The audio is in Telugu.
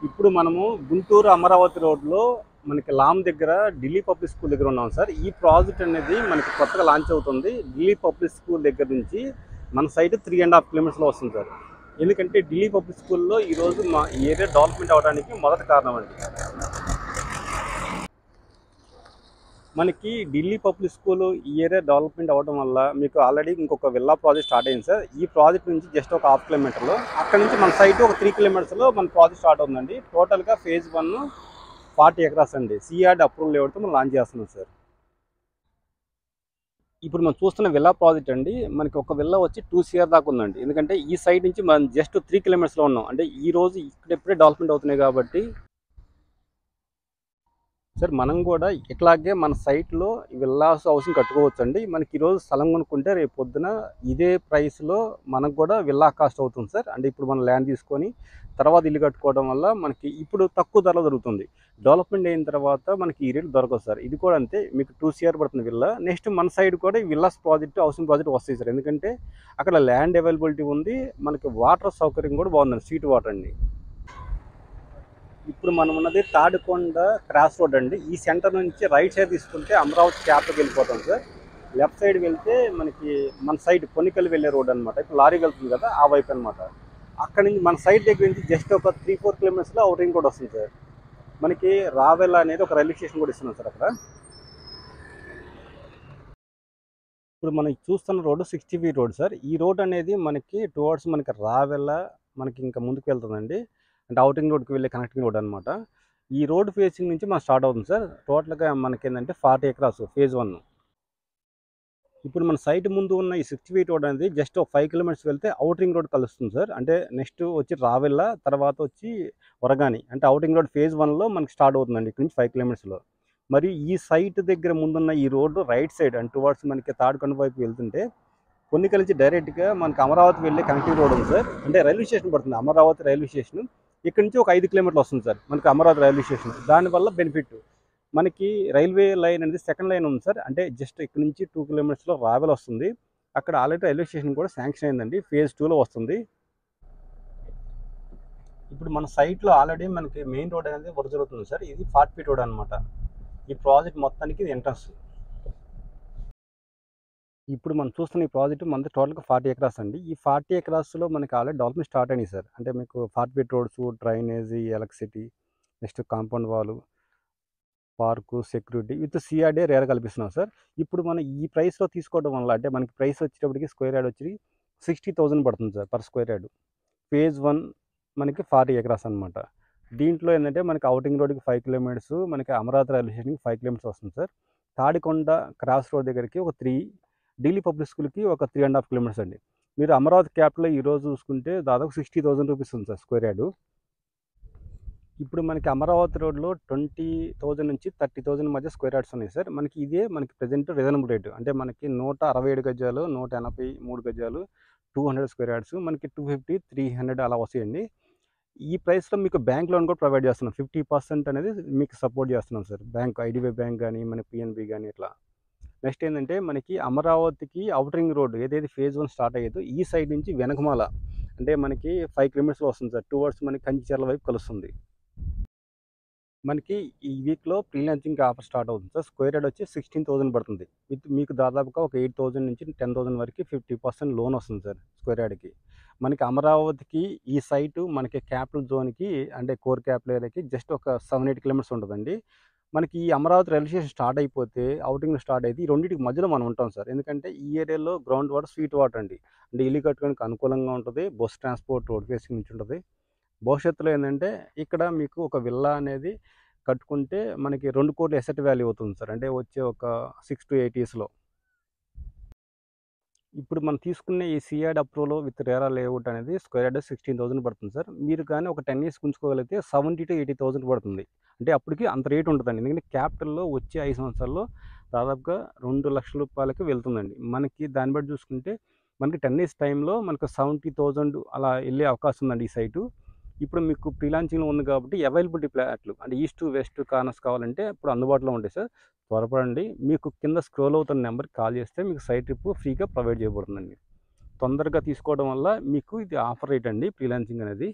ఇప్పుడు మనము గుంటూరు అమరావతి రోడ్లో మనకి లామ్ దగ్గర ఢిల్లీ పబ్లిక్ స్కూల్ దగ్గర ఉన్నాం సార్. ఈ ప్రాజెక్ట్ అనేది మనకి కొత్తగా లాంచ్ అవుతుంది. ఢిల్లీ పబ్లిక్ స్కూల్ దగ్గర నుంచి మన సైడ్ 3.5 కిలోమీటర్స్లో వస్తుంది సార్. ఎందుకంటే ఢిల్లీ పబ్లిక్ స్కూల్లో ఈరోజు మా ఏరియా డెవలప్మెంట్ అవ్వడానికి మొదటి కారణం అండి. మనకి ఢిల్లీ పబ్లిక్ స్కూల్ ఈ ఏరియా డెవలప్మెంట్ అవ్వడం వల్ల మీకు ఆల్రెడీ ఇంకొక విల్లా ప్రాజెక్ట్ స్టార్ట్ అయింది సార్. ఈ ప్రాజెక్ట్ నుంచి జస్ట్ ఒక 1/2 కిలోమీటర్లో అక్కడ నుంచి మన సైట్ ఒక 3 కిలోమీటర్స్లో మన ప్రాజెక్ట్ స్టార్ట్ అవుతుందండి. టోటల్గా ఫేజ్ 1 40 ఎకరాస్ అండి. సిఆర్డి అప్రూవల్ లేఅవుట్తో మనం లాంచ్ చేస్తున్నాం సార్. ఇప్పుడు మనం చూస్తున్న విల్లా ప్రాజెక్ట్ అండి, మనకి ఒక విల్లా వచ్చి 2 CR దాకా ఉందండి. ఎందుకంటే ఈ సైడ్ నుంచి మనం జస్ట్ 3 కిలోమీటర్స్లో ఉన్నాం. అంటే ఈ రోజు ఇప్పుడే డెవలప్మెంట్ అవుతున్నాయి కాబట్టి సార్ మనం కూడా ఇట్లాగే మన సైట్లో విల్లాస్ హౌసింగ్ కట్టుకోవచ్చు అండి. మనకి ఈరోజు స్థలం కొనుక్కుంటే రేపు పొద్దున ఇదే ప్రైస్లో మనకు కూడా విల్లా కాస్ట్ అవుతుంది సార్. అంటే ఇప్పుడు మనం ల్యాండ్ తీసుకొని తర్వాత ఇల్లు కట్టుకోవడం వల్ల మనకి ఇప్పుడు తక్కువ ధరలో దొరుకుతుంది. డెవలప్మెంట్ అయిన తర్వాత మనకి ఈ రేటు దొరకదు సార్. ఇది కూడా అంతే, మీకు 2 CR పడుతుంది విల్లా. నెక్స్ట్ మన సైడ్ కూడా ఈ విల్లాస్ ప్రాజెక్ట్ హౌసింగ్ ప్రాజెక్ట్ వస్తాయి సార్. ఎందుకంటే అక్కడ ల్యాండ్ అవైలబిలిటీ ఉంది, మనకి వాటర్ సౌకర్యం కూడా బాగుందండి, స్ట్రీట్ వాటర్ అండి. ఇప్పుడు మనం ఉన్నది తాడికొండ క్రాస్ రోడ్ అండి. ఈ సెంటర్ నుంచి రైట్ సైడ్ తీసుకుంటే అమరావతి క్యాప్కి వెళ్ళిపోతాం సార్. లెఫ్ట్ సైడ్ వెళ్తే మనకి మన సైడ్ పొన్నికల్ వెళ్ళే రోడ్ అనమాట. ఇప్పుడు లారీ వెళ్తుంది కదా ఆ వైపు అనమాట. అక్కడ నుంచి మన సైడ్ దగ్గర నుంచి జస్ట్ ఒక 3-4 కిలోమీటర్స్లో అవుటింగ్ రోడ్ వస్తుంది సార్. మనకి రావెల అనేది ఒక రైల్వే స్టేషన్ కూడా ఇస్తున్నాం సార్ అక్కడ. ఇప్పుడు మనం చూస్తున్న రోడ్డు 60 ఫీట్ రోడ్ సార్. ఈ రోడ్ అనేది మనకి టువర్డ్స్ మనకి రావెల మనకి ఇంకా ముందుకు వెళ్తుందండి. అంటే అవుటింగ్ రోడ్కి వెళ్ళే కనెక్టింగ్ రోడ్ అనమాట. ఈ రోడ్ ఫేసింగ్ నుంచి మనం స్టార్ట్ అవుతుంది సార్. టోటల్గా మనకి ఏంటంటే 40 ఎకరాస్ ఫేజ్ 1. ఇప్పుడు మన సైట్ ముందు ఉన్న ఈ 60 ఫీట్ రోడ్ అనేది జస్ట్ ఒక 5 కిలోమీటర్స్ వెళ్తే అవుటింగ్ రోడ్ కలుస్తుంది సార్. అంటే నెక్స్ట్ వచ్చి రావెల్ల, తర్వాత వచ్చి వరగాని. అంటే అవుటింగ్ రోడ్ ఫేజ్ 1లో మనకి స్టార్ట్ అవుతుందండి ఇక్కడ నుంచి 5 కిలోమీటర్స్లో. మరి ఈ సైట్ దగ్గర ముందున్న ఈ road right side and towards మనకి తాడికొండ వైపు వెళ్తుంటే పొన్నికల్ నుంచి డైరెక్ట్గా మనకి అమరావతి వెళ్ళే కనెక్టింగ్ రోడ్ ఉంది సార్. అంటే రైల్వే స్టేషన్ పడుతుంది, అమరావతి రైల్వే స్టేషన్. ఇక్కడ నుంచి ఒక 5 కిలోమీటర్లు వస్తుంది సార్ మనకి అమరావతి రైల్వే స్టేషన్. దానివల్ల బెనిఫిట్ మనకి రైల్వే లైన్ అనేది సెకండ్ లైన్ ఉంది సార్. అంటే జస్ట్ ఇక్కడ నుంచి 2 కిలోమీటర్స్లో రావెల్ వస్తుంది. అక్కడ ఆల్రెడీ రైల్వే స్టేషన్ కూడా శాంక్షన్ అయిందండి, ఫేజ్ 2లో వస్తుంది. ఇప్పుడు మన సైట్లో ఆల్రెడీ మనకి మెయిన్ రోడ్ అనేది వర్క్ జరుగుతుంది సార్. ఇది 40 ఫీట్ రోడ్ అనమాట. ఈ ప్రాజెక్ట్ మొత్తానికి ఇది ఎంట్రన్స్. ఇప్పుడు మనం చూస్తున్న ఈ ప్రాజెక్ట్ మనది టోటల్గా 40 ఎకరాస్ అండి. ఈ 40 ఎకరాస్లో మనకి ఆల్రెడీ డెవలప్మెంట్ స్టార్ట్ అయినాయి సార్. అంటే మీకు 40 feet roads, drainage, electricity, next compound wall, park, security with CRD రేర్ కల్పిస్తున్నాం సార్. ఇప్పుడు మనం ఈ ప్రైస్లో తీసుకోవడం వల్ల అంటే మనకి ప్రైస్ వచ్చేటప్పటికి స్క్వేర్ యార్డ్ వచ్చి 60,000 పడుతుంది sir per square yard. Phase 1 మనకి 40 ఎకరాస్ అనమాట. దీంట్లో ఏంటంటే మనకి అవుటింగ్ రోడ్కి 5 కిలోమీటర్స్, మనకి అమరావతి రైల్వే స్టేషన్కి 5 కిలోమీటర్స్ వస్తుంది సార్. తాడికొండ క్రాస్ రోడ్ దగ్గరికి ఒక 3, ఢిల్లీ పబ్లిక్ స్కూల్కి ఒక 3.5 కిలోమీటర్స్ అండి. మీరు అమరావతి క్యాప్లో ఈరోజు చూసుకుంటే దాదాపు 60,000 రూపీస్ ఉంది సార్ స్క్వేర్ యార్డు. ఇప్పుడు మనకి అమరావతి రోడ్లో 20,000 నుంచి 30,000 మధ్య స్క్వేర్ యార్డ్స్ ఉన్నాయి సార్. మనకి ఇదే మనకి ప్రజెంట్ రీజనబుల్ రేటు. అంటే మనకి 167 గజాలు, 183 గజాలు, 200 స్క్వేర్ యార్డ్స్ మనకి 250, 300 అలా వస్తాయండి. ఈ ప్రైస్లో మీకు బ్యాంక్ లోన్ కూడా ప్రొవైడ్ చేస్తున్నాం. 50% అనేది మీకు సపోర్ట్ చేస్తున్నాం సార్. బ్యాంక్ ఐడిబిఐ బ్యాంక్ కానీ, మన పిఎన్బి కానీ ఇట్లా. నెక్స్ట్ ఏంటంటే మనకి అమరావతికి అవుటరింగ్ రోడ్ ఏదైతే ఫేజ్ 1 స్టార్ట్ అయ్యేదో ఈ సైడ్ నుంచి వెనకమాల అంటే మనకి 5 కిలోమీటర్స్లో వస్తుంది సార్. టువర్డ్స్ మనకి కంచిచర్ల వైపు కలుస్తుంది. మనకి ఈ వీక్లో ప్రీ లాంచింగ్ ఆఫర్ స్టార్ట్ అవుతుంది సార్. స్క్వేర్ యార్డ్ వచ్చి 16,000 పడుతుంది. మీకు దాదాపుగా ఒక 8,000 నుంచి 10,000 వరకు 50% లోన్ వస్తుంది సార్ స్క్వేర్ యార్డ్కి. మనకి అమరావతికి ఈ సైటు మనకి క్యాపిటల్ జోన్కి అంటే కోర్ క్యాపిటల్ ఏరియాకి జస్ట్ ఒక 7-8 కిలోమీటర్స్ ఉంటుందండి. మనకి ఈ అమరావతి రైల్వే స్టేషన్ స్టార్ట్ అయిపోతే అవుటింగ్ స్టార్ట్ అయితే ఈ రెండింటికి మధ్యలో మనం ఉంటాం సార్. ఎందుకంటే ఈ ఏరియాలో గ్రౌండ్ వాటర్, స్వీట్ వాటర్ అండి. అంటే ఇల్లు కట్టుకోవడానికి అనుకూలంగా ఉంటుంది. బస్ ట్రాన్స్పోర్ట్ రోడ్ ఫేసింగ్ నుంచి ఉంటుంది. భవిష్యత్తులో ఏంటంటే ఇక్కడ మీకు ఒక విల్లా అనేది కట్టుకుంటే మనకి 2 కోట్ల ఎసెట్ వాల్యూ అవుతుంది సార్. అంటే వచ్చే ఒక 6 to 8 ఇయర్స్లో. ఇప్పుడు మనం తీసుకునే ఈ సిఆర్డ్ అప్రూవల్ విత్ రేరా లేఅవుట్ అనేది స్క్వేర్ యార్డ్ 16,000 పడుతుంది సార్. మీరు కానీ ఒక 10 ఇయర్స్ ఉంచుకోగలిగితే 70 to 80,000 పడుతుంది. అంటే అప్పటికి అంత రేటు ఉంటుందండి. ఎందుకంటే క్యాపిటల్లో వచ్చే 5 సంవత్సరాల్లో దాదాపుగా 2 లక్షల రూపాయలకి వెళ్తుందండి. మనకి దాన్ని బట్టి చూసుకుంటే మనకి 10 ఇయర్స్ టైంలో మనకు 70,000 అలా వెళ్ళే అవకాశం ఉందండి ఈ సైటు. ఇప్పుడు మీకు ప్రీ లాంచింగ్లో ఉంది కాబట్టి అవైలబిలిటీ ప్లాట్లు అంటే ఈస్ట్ వెస్ట్ కార్నర్స్ కావాలంటే ఇప్పుడు అందుబాటులో ఉంటాయి సార్. త్వరపడండి. మీకు కింద స్క్రోల్ అవుతున్న నెంబర్కి కాల్ చేస్తే మీకు సైట్ ట్రిప్ ఫ్రీగా ప్రొవైడ్ చేయబడుతుందండి. తొందరగా తీసుకోవడం వల్ల మీకు ఇది ఆఫర్ రేట్ అండి ప్రీ లాంచింగ్ అనేది.